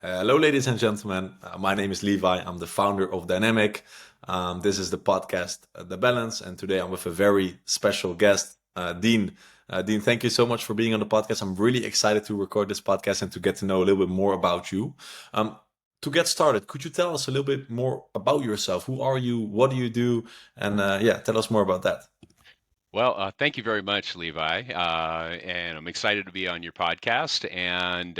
Hello, ladies and gentlemen. My name is Levi. I'm the founder of Dynamic. This is the podcast, The Balance, and today I'm with a very special guest, Dean. Dean, thank you so much for being on the podcast. I'm really excited to record this podcast and to get to know a little bit more about you. Um, to get started, could you tell us a little bit more about yourself? Who are you? What do you do? And yeah, tell us more about that. Well, thank you very much, Levi. And I'm excited to be on your podcast. And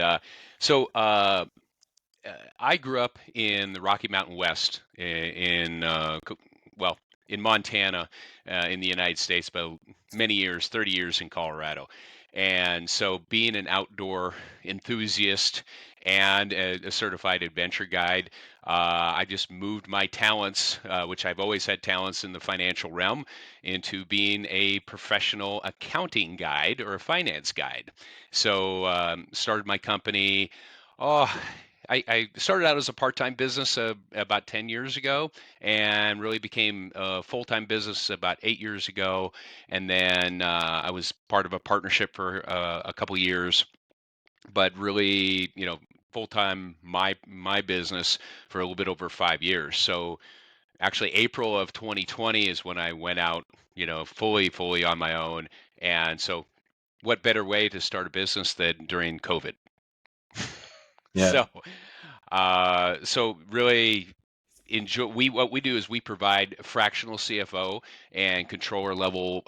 I grew up in the Rocky Mountain West well, in Montana, in the United States, but many years, 30 years in Colorado. And so being an outdoor enthusiast and a certified adventure guide, I just moved my talents, which I've always had talents in the financial realm, into being a professional accounting guide or a finance guide. So started my company. Oh, I started out as a part-time business about 10 years ago and really became a full-time business about 8 years ago. And then I was part of a partnership for a couple years, but really, full-time my business for a little bit over 5 years. So actually, April of 2020 is when I went out, fully on my own. And so, what better way to start a business than during COVID? Yeah. So, so really enjoy. What we do is we provide fractional CFO and controller level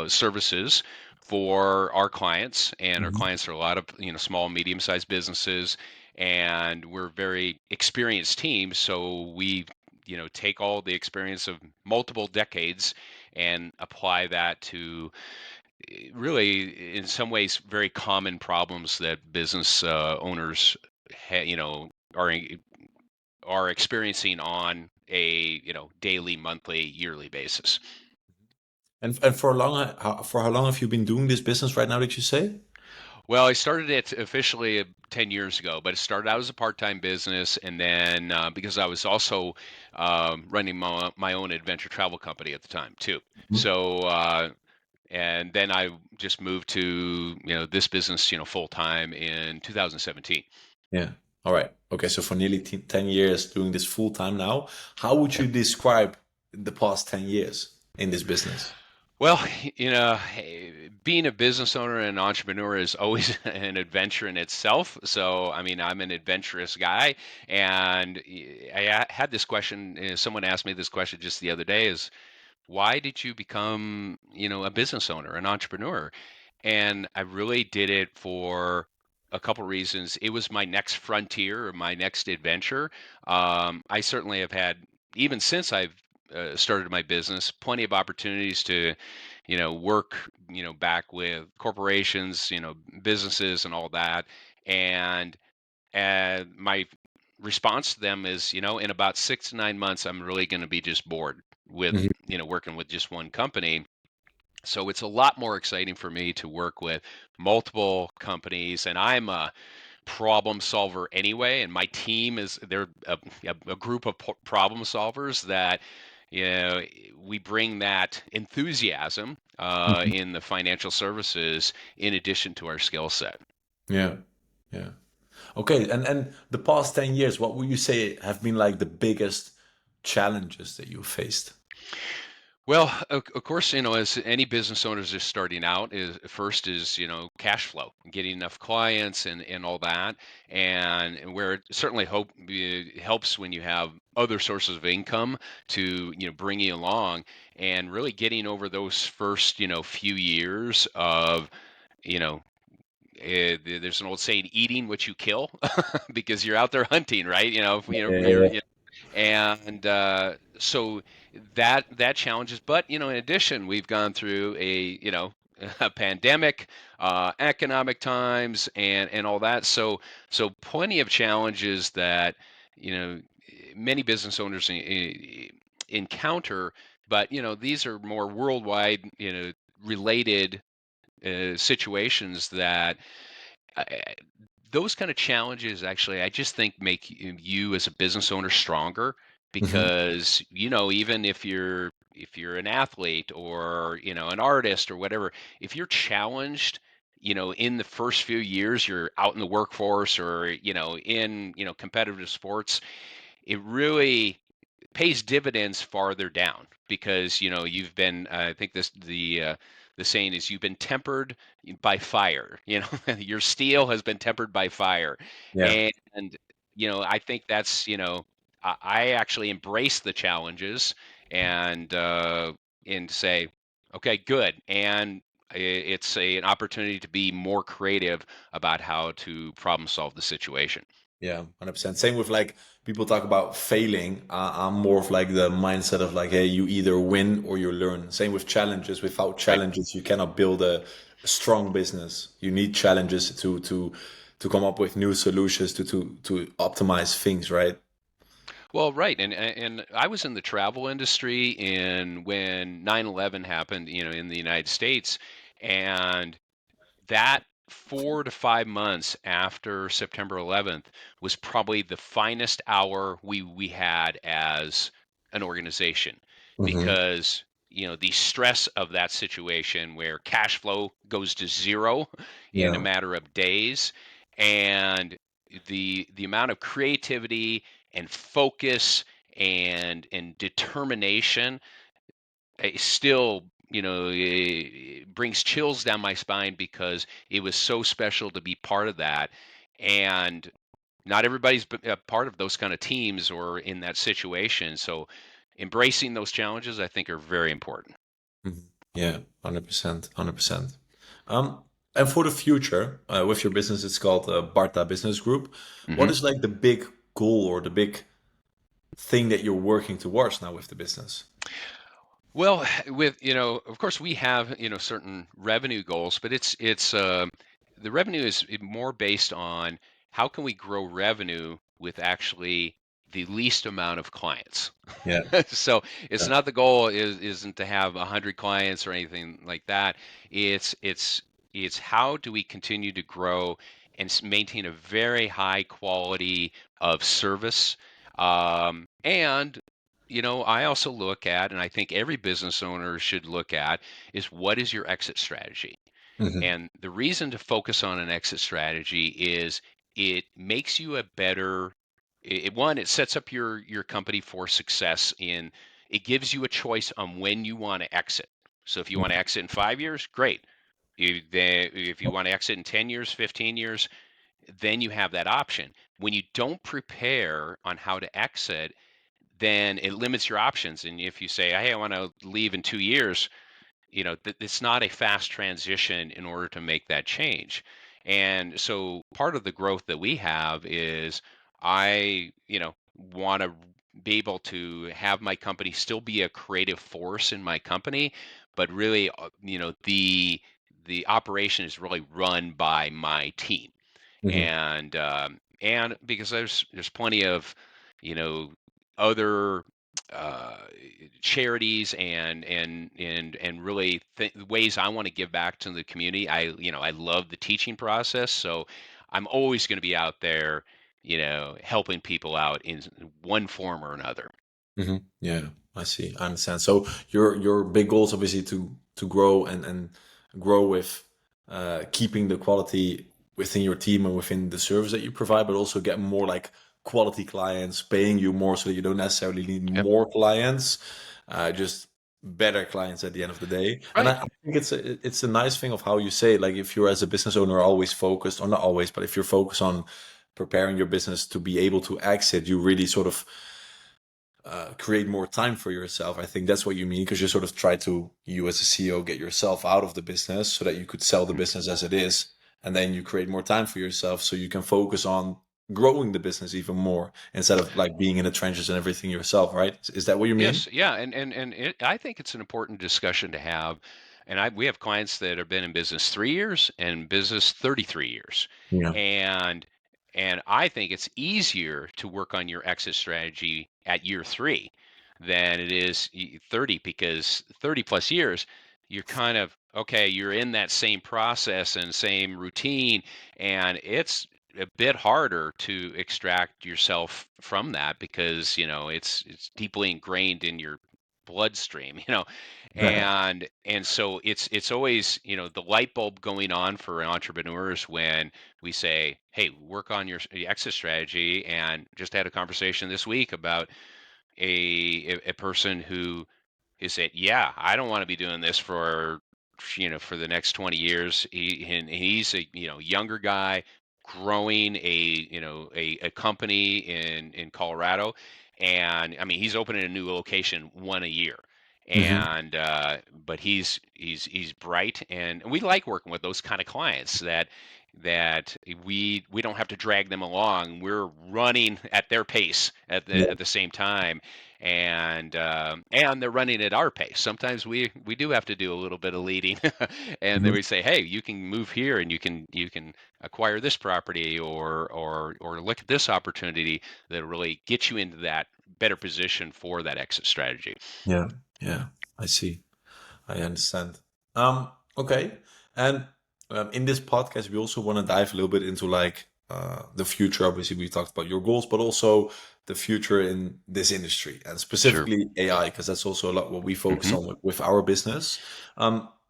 services for our clients, and our Mhm. clients are a lot of small, medium sized businesses, and we're very experienced teams. So we take all the experience of multiple decades and apply that to really, in some ways, very common problems that business owners are are experiencing on a daily, monthly, yearly basis. And for how long have you been doing this business right now? Did you say? Well, I started it officially 10 years ago, but it started out as a part-time business, and then because I was also running my own adventure travel company at the time too. So and then I just moved to this business full time in 2017. Yeah. All right. Okay. So for nearly 10 years doing this full time now, how would you describe the past 10 years in this business? Well, being a business owner and an entrepreneur is always an adventure in itself. So, I mean, I'm an adventurous guy, and I had this question. Someone asked me this question just the other day: "Is why did you become, a business owner, an entrepreneur?" And I really did it for a couple reasons. It was my next frontier, or my next adventure. I certainly have had, even since I've started my business, plenty of opportunities to, work, back with corporations, businesses and all that. And my response to them is, in about 6 to 9 months, I'm really going to be just bored with, Mhm. working with just one company. So it's a lot more exciting for me to work with multiple companies, and I'm a problem solver anyway. And my team is they're a group of problem solvers that we bring that enthusiasm Mhm. in the financial services in addition to our skill set. Yeah. Yeah. Okay. And the past 10 years, what would you say have been like the biggest challenges that you faced? Well, of course, as any business owners are starting out, is first is cash flow, getting enough clients and all that, and where it certainly helps when you have other sources of income to bring you along, and really getting over those first few years of you know. There's an old saying, eating what you kill, because you're out there hunting, right? Yeah. And so that challenges. But in addition, we've gone through a pandemic, economic times, and all that. So plenty of challenges that you know many business owners encounter. But these are more worldwide, related situations that I, those kind of challenges actually I just think make you as a business owner stronger, Mhm. because even if you're an athlete or an artist or whatever, if you're challenged, in the first few years you're out in the workforce or, in, competitive sports, it really pays dividends farther down because you've been I think the saying is you've been tempered by fire. Your steel has been tempered by fire. Yeah. And I think that's I actually embrace the challenges and say, okay, good. And it's an opportunity to be more creative about how to problem solve the situation. Yeah, 100%. Same with like people talk about failing. I'm more of like the mindset of like, hey, you either win or you learn. Same with challenges. Without Right. challenges, you cannot build a strong business. You need challenges to come up with new solutions to optimize things, right? Well, right, and I was in the travel industry in when 9/11 happened, in the United States, and that 4 to 5 months after September 11th was probably the finest hour we had as an organization Hmm. because the stress of that situation where cash flow goes to zero in a Yeah. matter of days, and the amount of creativity and focus and determination still brings chills down my spine because it was so special to be part of that. And not everybody's a part of those kind of teams or in that situation, so embracing those challenges I think are very important. Mhm. Yeah, 100%, 100%. Um, and for the future, with your business, it's called Barta Business Group. What Hmm. is like the big goal or the big thing that you're working towards now with the business? Well, with of course we have certain revenue goals, but it's the revenue is more based on how can we grow revenue with actually the least amount of clients. Yeah. So it's Yeah. not the goal isn't to have 100 clients or anything like that. It's how do we continue to grow and maintain a very high quality of service. And I also look at, and I think every business owner should look at, is what is your exit strategy? Hmm. And the reason to focus on an exit strategy is it makes you a better one, it sets up your company for success in it gives you a choice on when you want to exit. So if you want to exit in 5 years, great. If you want to exit in 10 years, 15 years, then you have that option. When you don't prepare on how to exit, then it limits your options. And if you say, hey, I want to leave in 2 years, it's not a fast transition in order to make that change. And so part of the growth that we have is I want to be able to have my company still be a creative force in my company, but really the operation is really run by my team. Hmm. And because there's plenty of you know other uh, charities and really ways I want to give back to the community. I love the teaching process, so I'm always going to be out there, helping people out in one form or another. Hmm. Yeah, I see. I understand. So your big goal is obviously to grow and grow with keeping the quality within your team and within the service that you provide, but also get more like quality clients, paying you more so that you don't necessarily need Yep. more clients, just better clients at the end of the day. And Right. I think it's a nice thing of how you say, like if you're as a business owner always focused, or not always, but if you're focused on preparing your business to be able to exit, you really sort of create more time for yourself. I think that's what you mean because you sort of try to, you as a CEO, get yourself out of the business so that you could sell the Mhm. business as it is. And then you create more time for yourself so you can focus on growing the business even more instead of like being in the trenches and everything yourself, right? Is that what you mean? Yes, yeah, I think it's an important discussion to have. And we have clients that have been in business 3 years and business 33 years, Yeah. and I think it's easier to work on your exit strategy at year three than it is 30 because 30 plus years, you're kind of okay. You're in that same process and same routine, and it's a bit harder to extract yourself from that because it's deeply ingrained in your bloodstream, Yeah. and so it's always, the light bulb going on for entrepreneurs when we say, hey, work on your exit strategy. And just had a conversation this week about a person who said, yeah, I don't want to be doing this for the next 20 years. He's a younger guy growing a company in Colorado. And I mean, he's opening a new location one a year. Hmm. And but he's bright, and we like working with those kind of clients that we don't have to drag them along. We're running at their pace at Yeah. the same time, and they're running at our pace. Sometimes we do have to do a little bit of leading, and then Hmm. we say, hey, you can move here, and you can acquire this property, or look at this opportunity that really get you into that better position for that exit strategy. Yeah. Yeah. I see. I understand. Okay. And in this podcast, we also want to dive a little bit into like the future. Obviously, we talked about your goals, but also the future in this industry and Sure. specifically AI, because that's also a lot what we focus Hmm. on with our business.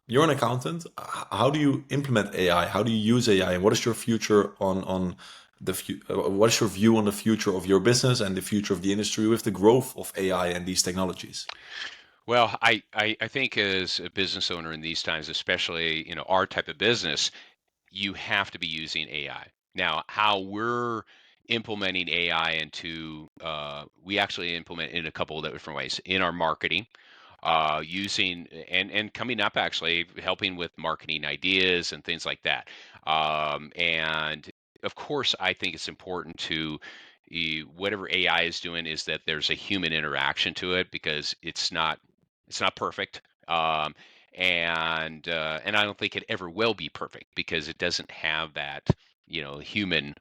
You're an accountant. How do you implement AI? How do you use AI? And what is your future on what is your view on the future of your business and the future of the industry with the growth of AI and these technologies? Well, I think as a business owner in these times, especially our type of business, you have to be using AI. Now, how we're implementing AI we actually implement in a couple of different ways in our marketing, using and coming up actually helping with marketing ideas and things like that. And of course, I think it's important to whatever AI is doing is that there's a human interaction to it, because it's not perfect. And I don't think it ever will be perfect, because it doesn't have that human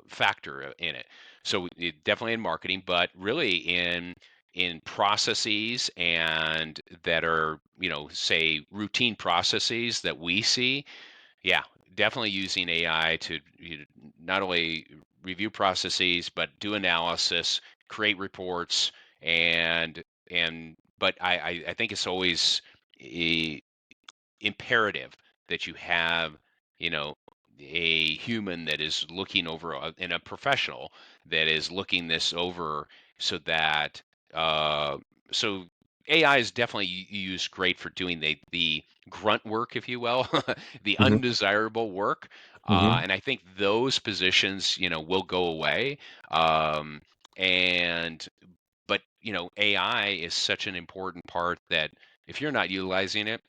factor in it. So definitely in marketing, but really in processes, and that are say routine processes that we see. Yeah, definitely using AI to not only review processes, but do analysis, create reports, and but I think it's always eh, imperative that you have, you know, a human that is looking over, and a professional that is looking this over, so that uh, so AI is definitely used great for doing the grunt work, if you will, the Hmm. undesirable work. Hmm. And I think those positions, will go away. Um, and but AI is such an important part that if you're not utilizing it,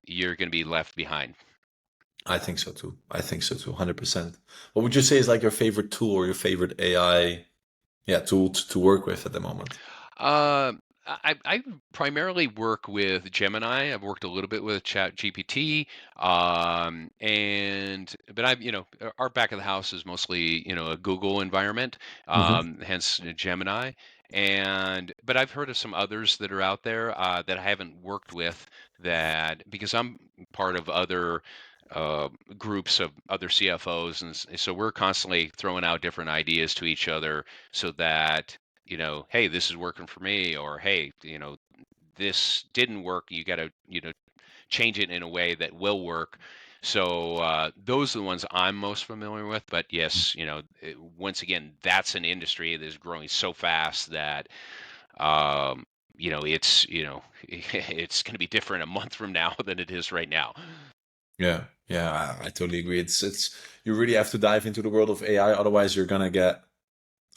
you're going to be left behind. I think so too. I think so too, 100%. What would you say is like your favorite tool or your favorite AI, yeah, tool to work with at the moment? Uh, I primarily work with Gemini. I've worked a little bit with Chat GPT, and but our back of the house is mostly a Google environment, Hmm. hence Gemini. And but I've heard of some others that are out there that I haven't worked with, that because I'm part of other uh, groups of other CFOs, and so we're constantly throwing out different ideas to each other, so that hey, this is working for me, or hey, this didn't work. You got to, change it in a way that will work. So those are the ones I'm most familiar with. But yes, once again, that's an industry that is growing so fast that um, it's it's going to be different a month from now than it is right now. Yeah, yeah, I totally agree. It's you really have to dive into the world of AI, otherwise you're gonna get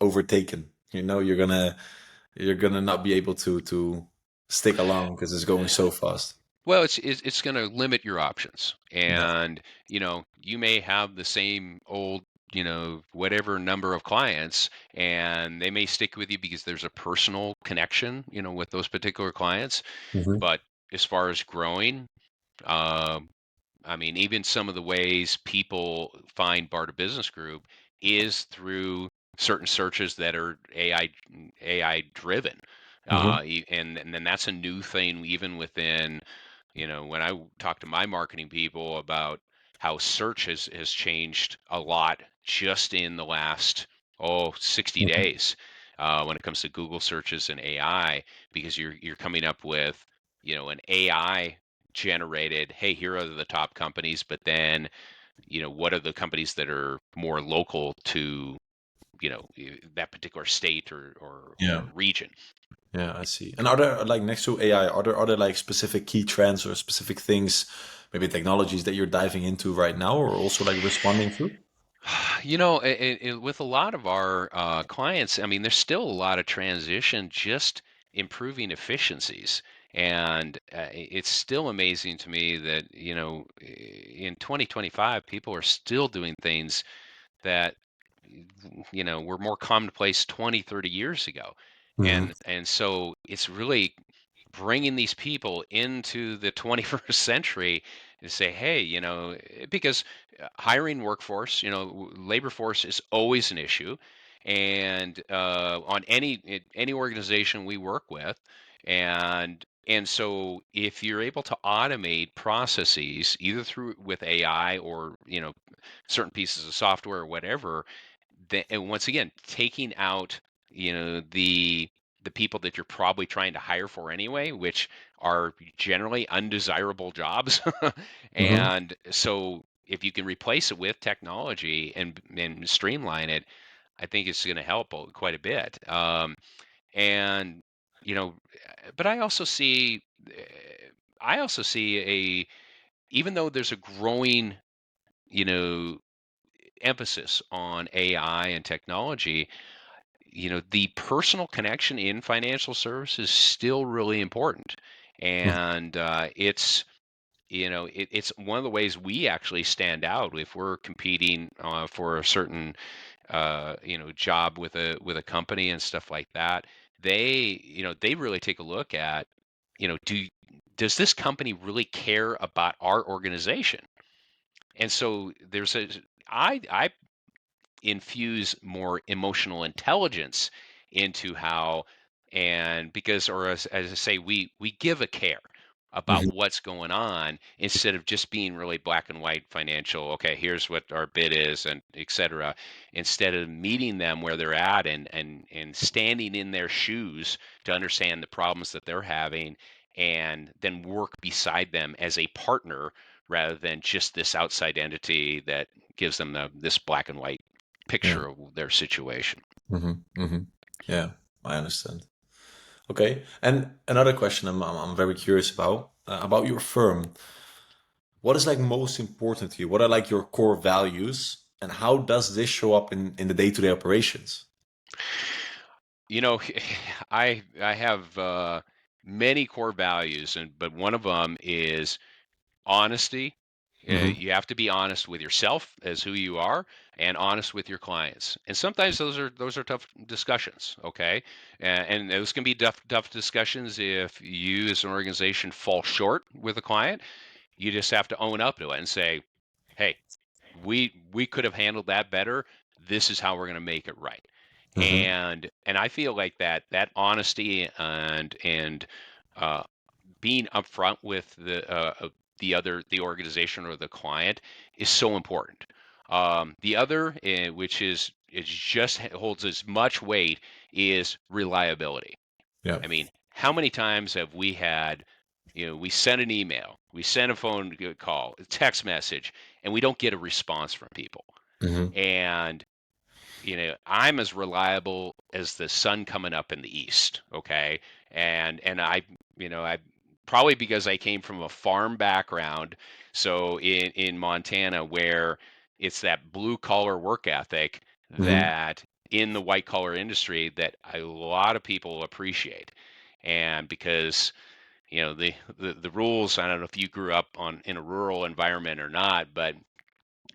overtaken. You're gonna not be able to stick along because it's going so fast. Well, it's going to limit your options, Yeah. and you may have the same old whatever number of clients, and they may stick with you because there's a personal connection with those particular clients. Hmm. But as far as growing, um, I mean, even some of the ways people find Barta Business Group is through certain searches that are AI driven, Hmm. and then that's a new thing even within. When I talk to my marketing people about how search has changed a lot just in the last 60 Hmm. days. when it comes to Google searches and AI, because you're coming up with, an AI generated, hey, here are the top companies, but then, what are the companies that are more local to, that particular state or Yeah. region. Yeah, I see. And are there, like, next to AI, are there other like specific key trends or specific things, maybe technologies that you're diving into right now or also like responding to? With a lot of our clients, I mean, there's still a lot of transition, just improving efficiencies. And it's still amazing to me that, in 2025, people are still doing things that, were more commonplace 20, 30 years ago. Hmm. And so it's really bringing these people into the 21st century and say, hey, because hiring workforce, labor force is always an issue, and on any organization we work with, and so if you're able to automate processes either through with AI or certain pieces of software or whatever, and once again taking out the people that you're probably trying to hire for anyway, which are generally undesirable jobs. Hmm. And so if you can replace it with technology and streamline it, I think it's going to help quite a bit. And you know, but I also see even though there's a growing, you know, emphasis on AI and technology, the personal connection in financial services is still really important. And it's one of the ways we actually stand out if we're competing for a certain, job with a company and stuff like that. They really take a look at, does this company really care about our organization? And so I infuse more emotional intelligence into how, and because, or as I say, we give a care about Hmm. what's going on instead of just being really black and white financial. Okay, here's what our bid is, and etc. Instead of meeting them where they're at and standing in their shoes to understand the problems that they're having, and then work beside them as a partner rather than just this outside entity that gives them this black and white Yeah. picture of their situation. Hmm. Hmm. Yeah, I understand. Okay. And another question I'm very curious about your firm. What is like most important to you? What are like your core values, and how does this show up in the day-to-day operations? You know, I have many core values, and but one of them is honesty. Hmm. You have to be honest with yourself as who you are, and honest with your clients. And sometimes those are tough discussions. Okay, and those can be tough discussions if you as an organization fall short with a client. You just have to own up to it and say, hey, we could have handled that better. This is how we're going to make it right. Hmm. And I feel like that honesty and uh, being upfront with the organization or the client is so important. The other, which is just holds as much weight, is reliability. Yeah. I mean, how many times have we had, we send an email, we send a phone call, a text message, and we don't get a response from people. Hmm. And, I'm as reliable as the sun coming up in the east, okay? And I probably because I came from a farm background, so in Montana where it's that blue collar work ethic Hmm. that in the white collar industry that a lot of people appreciate. And because the rules, I don't know if you grew up in a rural environment or not, but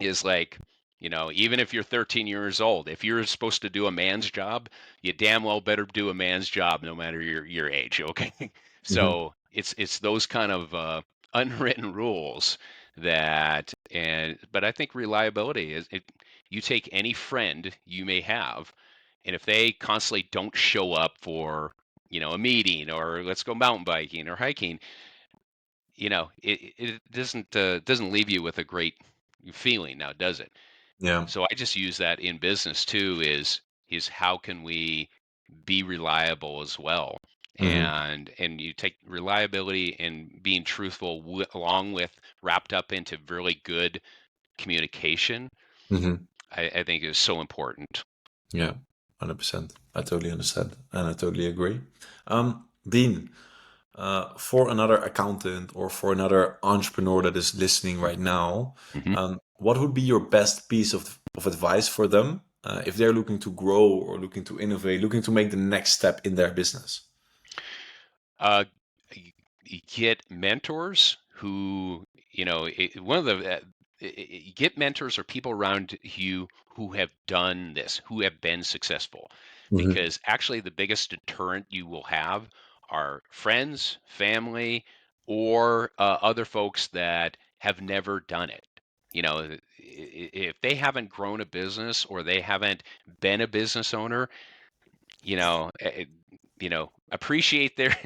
is like, even if you're 13 years old, if you're supposed to do a man's job, you damn well better do a man's job no matter your age, okay? Hmm. So it's those kind of unwritten rules that, and but I think reliability is it. You take any friend you may have, and if they constantly don't show up for a meeting or let's go mountain biking or hiking, it doesn't leave you with a great feeling now, does it? Yeah. So I just use that in business too, is how can we be reliable as well. Mm-hmm. And you take reliability and being truthful along with wrapped up into really good communication. Mm-hmm. I think is so important. Yeah, 100%. I totally understand and I totally agree. Dean, for another accountant or for another entrepreneur that is listening right now, Mhm. what would be your best piece of advice for them if they're looking to grow or looking to innovate, looking to make the next step in their business? Uh, get mentors who, one of the get mentors or people around you who have done this, who have been successful, Hmm. because actually the biggest deterrent you will have are friends, family, or other folks that have never done it. If they haven't grown a business or they haven't been a business owner, you know, appreciate their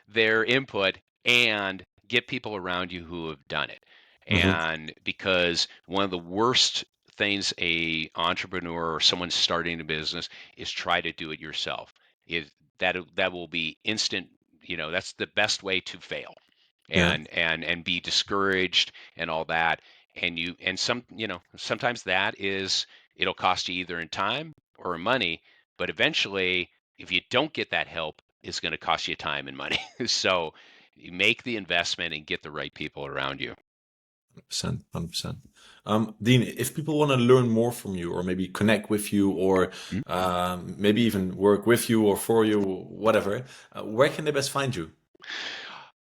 their input and get people around you who have done it. Hmm. And because one of the worst things a entrepreneur or someone starting a business is try to do it yourself. Is that will be instant, that's the best way to fail Yeah, and be discouraged and all that. And sometimes that is, it'll cost you either in time or in money, but eventually if you don't get that help, it's going to cost you time and money. So you make the investment and get the right people around you. 100%, 100%. Dean, if people want to learn more from you or maybe connect with you or maybe even work with you or for you, whatever, where can they best find you?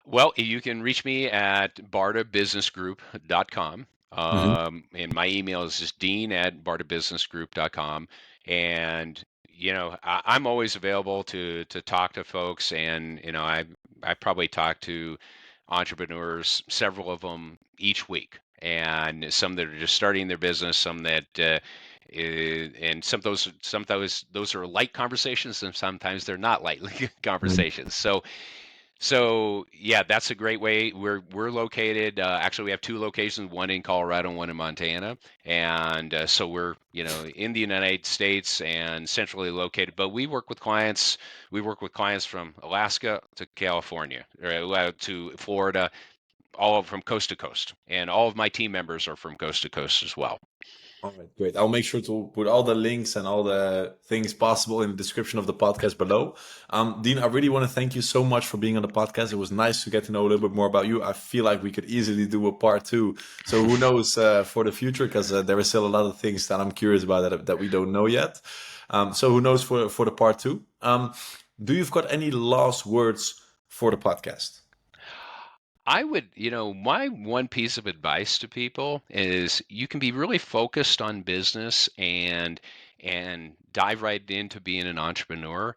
Well, you can reach me at bartabusinessgroup.com. Hmm. And my email is just dean@bartabusinessgroup.com. And, I'm always available to talk to folks. And, I probably talk to entrepreneurs, several of them each week. And some that are just starting their business, some that, and some those are light conversations, and sometimes they're not light conversations. So yeah, that's a great way. We're located. Actually, we have two locations: one in Colorado and one in Montana. And so we're in the United States and centrally located. But we work with clients. We work with clients from Alaska to California, or to Florida, all from coast to coast. And all of my team members are from coast to coast as well. All right, great. I'll make sure to put all the links and all the things possible in the description of the podcast below. Dean, I really want to thank you so much for being on the podcast. It was nice to get to know a little bit more about you. I feel like we could easily do a part two. So who knows for the future? Because there is still a lot of things that I'm curious about that we don't know yet. So who knows for the part two? Do you've got any last words for the podcast? I would, my one piece of advice to people is you can be really focused on business and dive right into being an entrepreneur,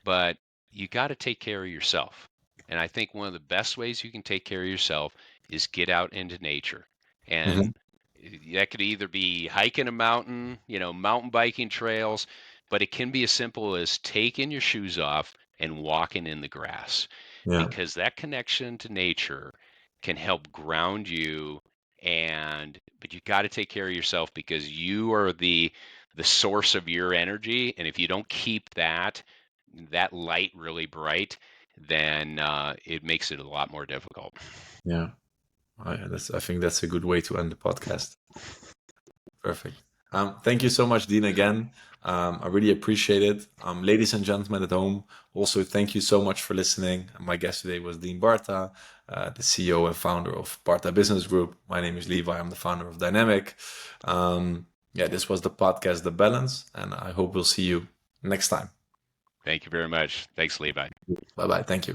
but you got to take care of yourself. And I think one of the best ways you can take care of yourself is get out into nature. And Hmm. that could either be hiking a mountain, mountain biking trails, but it can be as simple as taking your shoes off and walking in the grass, Yeah, because that connection to nature can help ground you. But you got to take care of yourself because you are the source of your energy. And if you don't keep that light really bright, then it makes it a lot more difficult. yeah. I think that's a good way to end the podcast. Perfect. Thank you so much, Dean, again. I really appreciate it. Ladies and gentlemen at home, also thank you so much for listening. My guest today was Dean Barta, the CEO and founder of Barta Business Group. My name is Levi. I'm the founder of Dynamic. Yeah, this was the podcast, The Balance, and I hope we'll see you next time. Thank you very much. Thanks, Levi. Bye bye. Thank you.